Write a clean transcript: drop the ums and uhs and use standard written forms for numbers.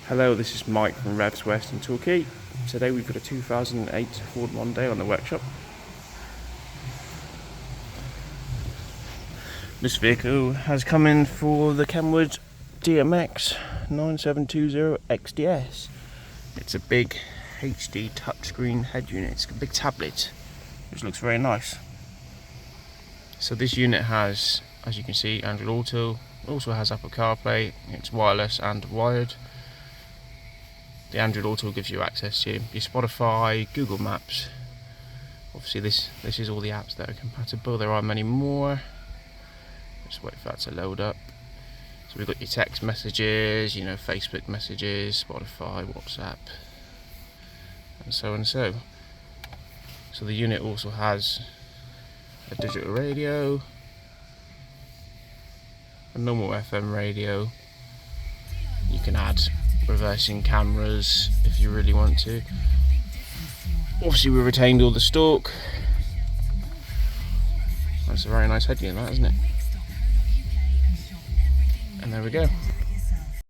Hello, this is Mike from Revs West in Torquay. Today we've got a 2008 Ford Mondeo on the workshop. This vehicle has come in for the KENWOOD DMX7722DABS. It's a big HD touchscreen head unit. It's a big tablet, which looks very nice. So this unit has, as you can see, Android Auto. It also has Apple CarPlay. It's wireless and wired. The Android Auto gives you access to your Spotify, Google Maps. Obviously this is all the apps that are compatible. There are many more. Just wait for that to load up. So we've got your text messages, Facebook messages, Spotify, WhatsApp, and so and so. So the unit also has a digital radio, a normal FM radio. You can add reversing cameras if you really want to. Obviously we retained all the stalk. That's a very nice head unit, that, isn't it? And there we go.